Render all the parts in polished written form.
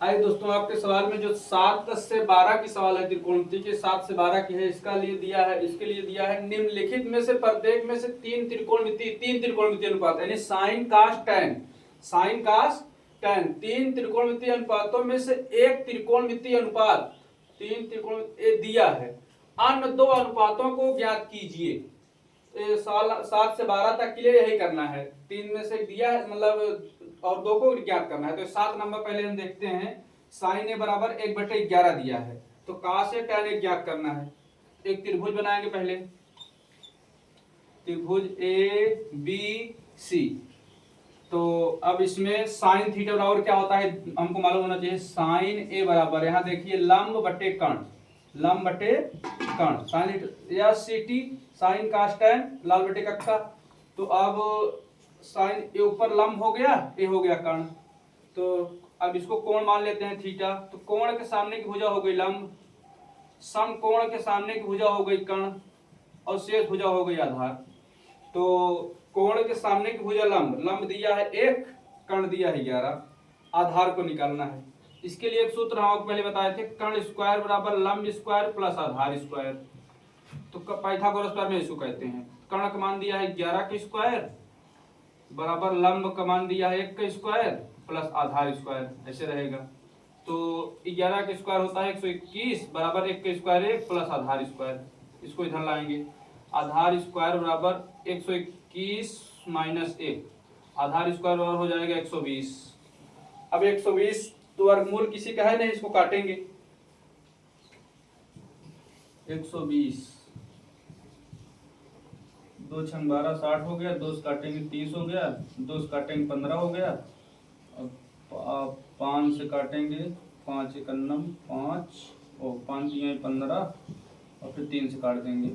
आइए दोस्तों, आपके सवाल में जो 7 से 12 की सवाल है त्रिकोणमिति के, 7 से 12 की है, इसका लिए दिया है, इसके लिए दिया है निम्नलिखित में से प्रत्येक में से तीन त्रिकोणमिति अनुपात यानी साइन कास टैन तीन त्रिकोणमिति अनुपातों में से एक त्रिकोणमिति अनुपात दिया है। अन्य दो अनुपातों को ज्ञात कीजिए। 7 से 12 तक के लिए यही करना है, तीन में से दिया है मतलब और दो को ज्ञात करना है। तो 7 नंबर पहले हम देखते हैं, साइन ए बराबर 1/11 दिया है, तो काश ए टैन ए ज्ञात करना है। एक त्रिभुज बनाएंगे पहले, त्रिभुज ए बी सी। तो अब इसमें साइन थीटा बराबर क्या होता है हमको मालूम होना चाहिए। साइन ए बराबर, यहाँ देखिए लंब बटे कर्ण, साइन या सीटी साइन कास टैन लाल बटे कक्का। तो अब साइन ए ऊपर लंब हो गया, ए हो गया कर्ण। तो अब इसको कोण मान लेते हैं थीटा। तो कोण के सामने की भुजा हो गई लंब, सम कोण के सामने की भुजा हो गई कर्ण, और शेष भुजा हो गई आधार। तो कोण के सामने की भुजा लंब दिया है 1, कर्ण दिया है 11, आधार को निकालना है। इसके लिए एक सूत्र हम आपको पहले बताए थे, कर्ण स्क्वायर बराबर लंब स्क्वायर प्लस आधार स्क्वायर। तो पाइथागोरस प्रमेय में इसको कहते हैं। कर्ण का मान दिया है 11 का स्क्वायर बराबर लंब का मान दिया है 1 का स्क्वायर प्लस आधार स्क्वायर, ऐसे रहेगा। तो 11 का स्क्वायर होता है 121 बराबर 1 का स्क्वायर 1 प्लस आधार स्क्वायर, इसको इधर लाएंगे। आधार स्क्वायर बराबर 121 माइनस 1, आधार स्क्वायर बराबर हो जाएगा 120। अब 120 तो वर्गमूल किसी का है नहीं, इसको काटेंगे। 120 2 छंग 12 60 हो गया, 2 से काटेंगे 30 हो गया, 2 से काटेंगे 15 हो गया, अब 5 से काटेंगे 5 1 5 और 5 ये 15 और फिर 3 से काट देंगे।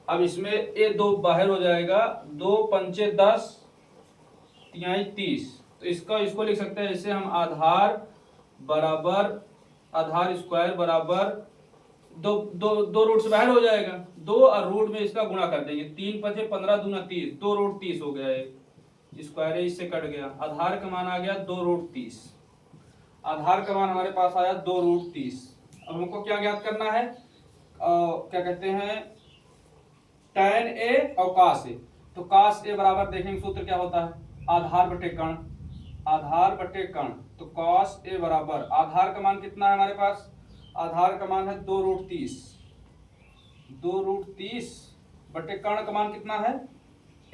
अब इसमें ये 2 बाहर हो जाएगा, 2 पंचे 10 3 30। तो इसको लिख सकते हैं जैसे हम आधार स्क्वायर बराबर दो रूट से बाहर हो जाएगा, 2 और रूट में इसका गुणा कर देंगे। 3 5 15 दूना 30, 2 रूट 30 हो गया है, स्क्वायर इससे कट गया। आधार का मान आ गया 2 रूट 30, आधार का मान हमारे पास आया 2 रूट 30। अब हमको क्या ज्ञात करना है, क्या कहते हैं, टैन ए और कास ए। तो कास ए बराबर देखेंगे सूत्र क्या होता है, आधार बटे कर्ण। तो कास ए बराबर आधार का मान कितना है हमारे पास, आधार का मान है 2 रूट 30, 2 रूट 30 बटे कर्ण का मान कितना है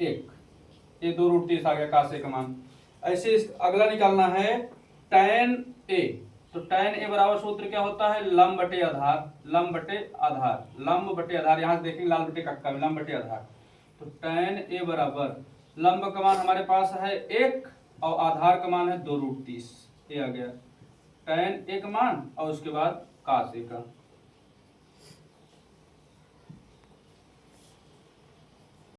1, ये 2 रूट 30 आ गया कास ए का मान। ऐसे अगला निकालना है टैन ए। तो टैन ए बराबर सूत्र क्या होता है, लंब बटे आधार, यहाँ देखेंगे लाल बटे कक्का में लंब बटे आधार। तो टैन ए बराबर लंब का मान हमारे पास है 1 और आधार का मान है 2 रूट 30, ये आ गया टैन ए का मान और उसके बाद कास ए का।